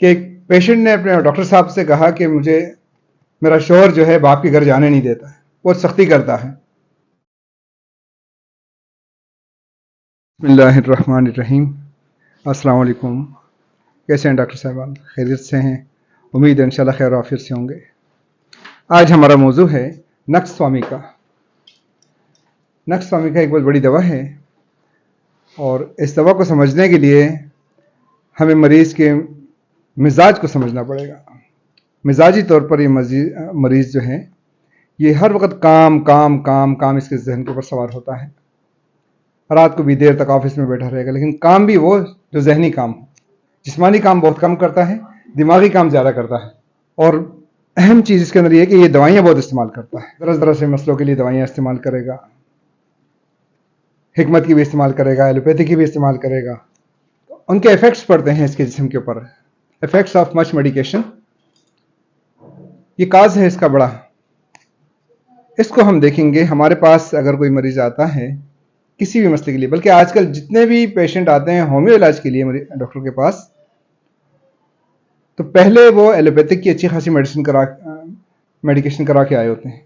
कि एक पेशेंट ने अपने डॉक्टर साहब से कहा कि मुझे मेरा शौहर जो है बाप के घर जाने नहीं देता है, बहुत सख्ती करता है। बिस्मिल्लाहिर्रहमानिर्रहीम। अस्सलाम वालेकुम। कैसे हैं डॉक्टर साहब? खैरियत से हैं? उम्मीद है इंशाल्लाह खैर आफियत से होंगे। आज हमारा मौजू है नक्स स्वामी का। नक्स स्वामी का एक बहुत बड़ी दवा है और इस दवा को समझने के लिए हमें मरीज़ के मिजाज को समझना पड़ेगा। मिजाजी तौर पर ये मरीज़ जो है ये हर वक्त काम काम काम काम इसके जहन के ऊपर सवार होता है। रात को भी देर तक ऑफिस में बैठा रहेगा, लेकिन काम भी वो जो जहनी काम हो। जिस्मानी काम बहुत कम करता है, दिमागी काम ज़्यादा करता है। और अहम चीज़ इसके अंदर ये है कि ये दवाइयाँ बहुत इस्तेमाल करता है। तरह तरह से मसलों के लिए दवाइयाँ इस्तेमाल करेगा, हिकमत की भी इस्तेमाल करेगा, एलोपैथी की भी इस्तेमाल करेगा। तो उनके इफेक्ट्स पड़ते हैं इसके जिस्म के ऊपर। इफेक्ट्स ऑफ मच मेडिकेशन, ये काज है इसका बड़ा। इसको हम देखेंगे। हमारे पास अगर कोई मरीज आता है किसी भी मसले के लिए, बल्कि आजकल जितने भी पेशेंट आते हैं होम्यो इलाज के लिए डॉक्टर के पास, तो पहले वो एलोपैथिक की अच्छी खासी मेडिकेशन करा के आए होते हैं।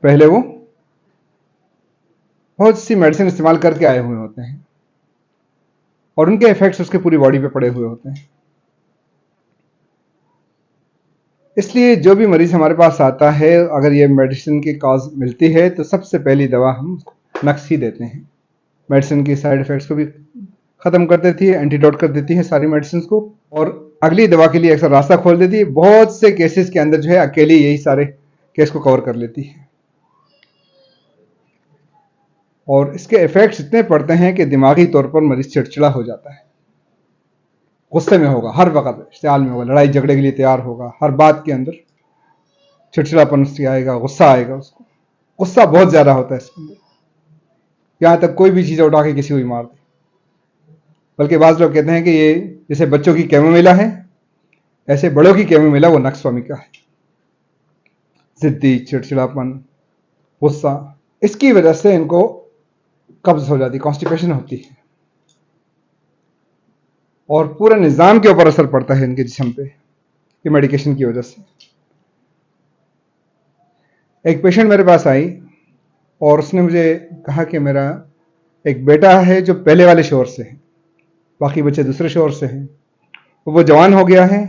पहले वो बहुत सी मेडिसिन इस्तेमाल करके आए हुए होते हैं और उनके इफेक्ट्स उसके पूरी बॉडी पे पड़े हुए होते हैं। इसलिए जो भी मरीज हमारे पास आता है, अगर ये मेडिसिन की कॉज मिलती है तो सबसे पहली दवा हम नक्स ही देते हैं। मेडिसिन की साइड इफेक्ट्स को भी ख़त्म कर देती है, एंटीडोट कर देती है सारी मेडिसिन को, और अगली दवा के लिए अक्सर रास्ता खोल देती है। बहुत से केसेस के अंदर जो है अकेली यही सारे केस को कवर कर लेती है। और इसके इफेक्ट्स इतने पड़ते हैं कि दिमागी तौर पर मरीज चिड़चिड़ा हो जाता है, गुस्से में होगा, हर वक्त इश्तियाल में होगा, लड़ाई झगड़े के लिए तैयार होगा, हर बात के अंदर चिड़चिड़ापन आएगा, गुस्सा आएगा उसको। गुस्सा बहुत ज़्यादा होता है इसके अंदर, यहाँ तक कोई भी चीज़ उठा के किसी को भी मार दे। बल्कि बाज़ लोग कहते हैं कि ये जैसे बच्चों की कैमोमिला है, ऐसे बड़ों की कैमोमिला वो नक्स स्वामी का है। जिद्दी, चिड़चिड़ापन, गुस्सा, इसकी वजह से इनको कब्ज हो जाती है, कॉन्स्टिपेशन होती है और पूरे निज़ाम के ऊपर असर पड़ता है इनके जिस्म पे, ये मेडिकेशन की वजह से। एक पेशेंट मेरे पास आई और उसने मुझे कहा कि मेरा एक बेटा है जो पहले वाले शोर से है, बाकी बच्चे दूसरे शोर से हैं। वो जवान हो गया है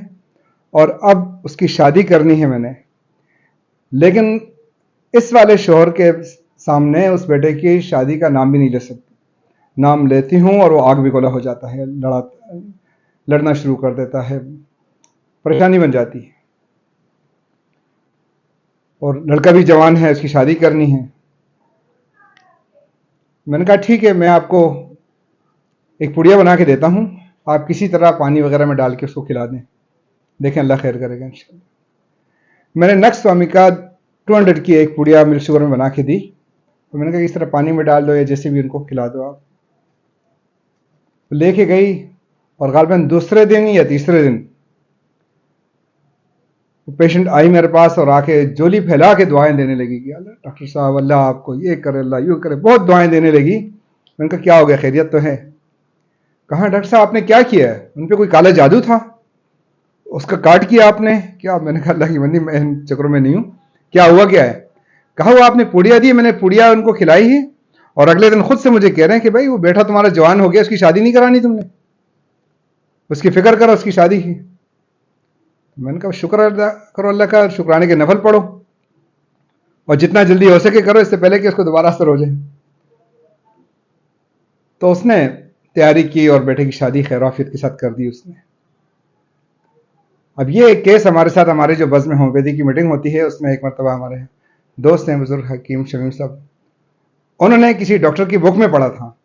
और अब उसकी शादी करनी है मैंने, लेकिन इस वाले शोहर के सामने उस बेटे की शादी का नाम भी नहीं ले सकती। नाम लेती हूँ और वो आग बिगोला हो जाता है, लड़ना शुरू कर देता है, परेशानी बन जाती है। और लड़का भी जवान है, उसकी शादी करनी है। मैंने कहा ठीक है, मैं आपको एक पुड़िया बना के देता हूँ, आप किसी तरह पानी वगैरह में डाल के उसको खिला दें, देखें अल्लाह खैर करेगा इंशाल्लाह। मैंने नक्स स्वामी का 200 की एक पुड़िया मिल्क शुगर में बना के दी। तो मैंने कहा इस तरह पानी में डाल दो या जैसे भी उनको खिला दो आप। तो लेके गई और गालबन दूसरे दिन या तीसरे दिन पेशेंट आई मेरे पास और आके जोली फैला के दुआएं देने लगी कि अल्लाह डॉक्टर साहब अल्लाह आपको ये करे, अल्लाह यूँ करे, बहुत दुआएं देने लगी। मैंने कहा क्या हो गया, खैरियत तो है? कहा डॉक्टर साहब आपने क्या किया है, उन पर कोई काला जादू था, उसका काट किया आपने क्या? मैंने कहा अल्लाह की बंदी, मैं इन चक्रों में नहीं हूँ, क्या हुआ क्या है? कहा वो आपने पुड़िया दी, मैंने पुड़िया उनको खिलाई है और अगले दिन खुद से मुझे कह रहे हैं कि भाई वो बेटा तुम्हारा जवान हो गया, उसकी शादी नहीं करानी तुमने, उसकी फिक्र करो उसकी शादी की। मैंने कहा शुक्र अदा करो अल्लाह का, शुक्राने के नफल पढ़ो और जितना जल्दी हो सके करो, इससे पहले कि उसको दोबारा असर हो जाए। तो उसने तैयारी की और बेटे की शादी खैराफियत के साथ कर दी उसने। अब ये एक केस हमारे साथ, हमारे जो बज़्म में होम्योपैथी की मीटिंग होती है उसमें एक मरतबा हमारे दोस्त हैं बुजुर्ग हकीम शमीम साहब, उन्होंने किसी डॉक्टर की बुक में पढ़ा था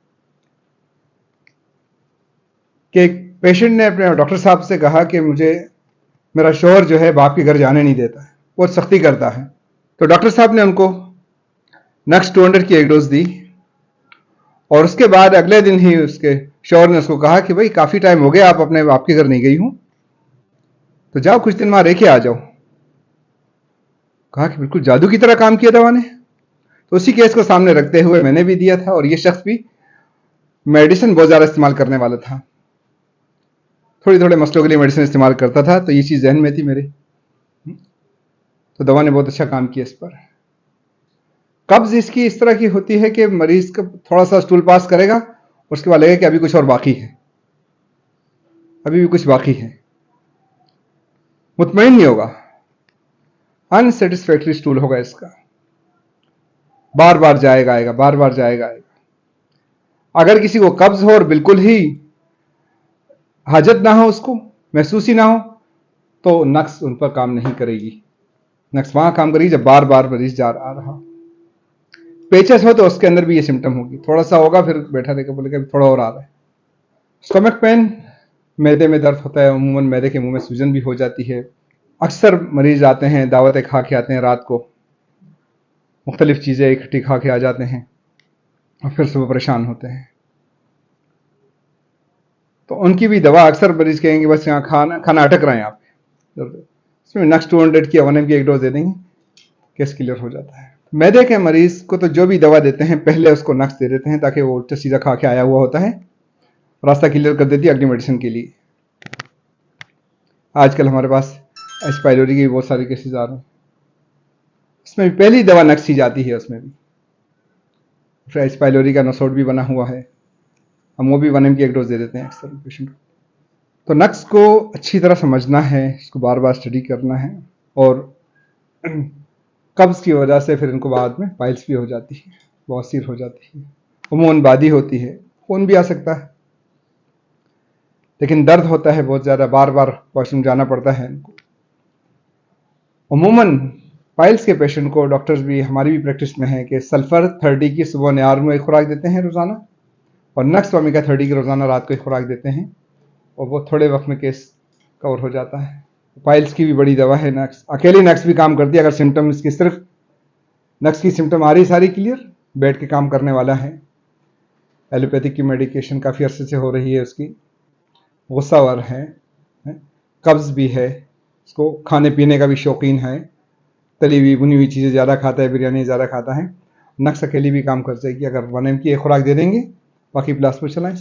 कि एक पेशेंट ने अपने डॉक्टर साहब से कहा कि मुझे मेरा शौहर जो है बाप के घर जाने नहीं देता है, बहुत सख्ती करता है। तो डॉक्टर साहब ने उनको नक्स 200 की एक डोज दी और उसके बाद अगले दिन ही उसके शौहर ने उसको कहा कि भाई काफ़ी टाइम हो गया आप अपने बाप के घर नहीं गई हूँ, तो जाओ कुछ दिन वहाँ रह के आ जाओ। कहा कि बिल्कुल जादू की तरह काम किया दवा ने। तो उसी केस को सामने रखते हुए मैंने भी दिया था और ये शख्स भी मेडिसिन बहुत ज़्यादा इस्तेमाल करने वाला था। थोड़ी थोड़े मसलों के लिए मेडिसिन इस्तेमाल करता था, तो ये चीज़ जहन में थी मेरे। तो दवा ने बहुत अच्छा काम किया इस पर। कब्ज इसकी इस तरह की होती है कि मरीज का थोड़ा सा स्टूल पास करेगा, उसके बाद लगेगा कि अभी कुछ और बाकी है, अभी भी कुछ बाकी है, मुतमईन नहीं होगा, अनसेटिस्फैक्ट्री स्टूल होगा इसका, बार बार जाएगा आएगा, बार बार जाएगा आएगा। अगर किसी को कब्ज हो और बिल्कुल ही हाजत ना हो, उसको महसूस ही ना हो, तो नक्स उन पर काम नहीं करेगी। नक्स वहां काम करेगी जब बार बार मरीज जा आ रहा। पेचस हो तो उसके अंदर भी ये सिम्टम होगी, थोड़ा सा होगा फिर बैठा रहेगा, बोलेगा थोड़ा और आ रहा है। स्टमक पेन, मैदे में दर्द होता है, अमूमन मैदे के मुंह में सूजन भी हो जाती है। अक्सर मरीज आते हैं, दावतें खा के आते हैं, रात को मुख्तलिफ चीज़ें इकट्ठी खा के आ जाते हैं और फिर सुबह परेशान होते हैं। तो उनकी भी दवा अक्सर मरीज कहेंगे बस यहाँ खाना अटक रहे हैं आप, इसमें नक्स 200 की 1 mg की एक डोज दे देंगे, केस क्लियर हो जाता है। मैदे के मरीज को तो जो भी दवा देते हैं पहले उसको नक्स दे देते हैं, ताकि वो उल्टा सीधा खा के आया हुआ होता है, रास्ता क्लियर कर देती है अगली मेडिसिन के लिए। आजकल हमारे पास एच पाइलोरी के भी बहुत सारे केसेस आ रहे हैं, इसमें भी पहली दवा नक्स ही जाती है, उसमें भी फिर एच पाइलोरी का नोसोड भी बना हुआ है, हम वो भी 1 mg की एक डोज दे देते हैं अक्सर पेशेंट को। तो नक्स को अच्छी तरह समझना है, इसको बार बार स्टडी करना है, और कब्ज की वजह से फिर इनको बाद में पाइल्स भी हो जाती है, बवासीर हो जाती है, उमूमन बादी होती है, खून भी आ सकता है, लेकिन दर्द होता है बहुत ज़्यादा, बार बार वॉशरूम जाना पड़ता है इनको। उमूमन पाइल्स के पेशेंट को डॉक्टर्स भी, हमारी भी प्रैक्टिस में है कि सल्फर 30 की सुबह नियार में एक खुराक देते हैं रोज़ाना, और नक्स ओमेगा 30 की रोज़ाना रात को एक खुराक देते हैं, और वो थोड़े वक्त में केस कवर हो जाता है। पाइल्स की भी बड़ी दवा है नक्स, अकेली नक्स भी काम करती है। अगर सिम्टम इसकी सिर्फ नक्स की सिम्टम आ रही सारी क्लियर, बैठ के काम करने वाला है। एलोपैथिक की मेडिकेशन काफ़ी अरसे से हो रही है उसकी, गुस्सावर है, कब्ज भी है, इसको खाने पीने का भी शौकीन है, तली हुई भुनी हुई चीज़ें ज़्यादा खाता है, बिरयानी ज़्यादा खाता है। नक्स अकेली भी काम कर जाएगी अगर 1 mg की एक खुराक दे देंगे, बाकी प्लास्मो चलाएं।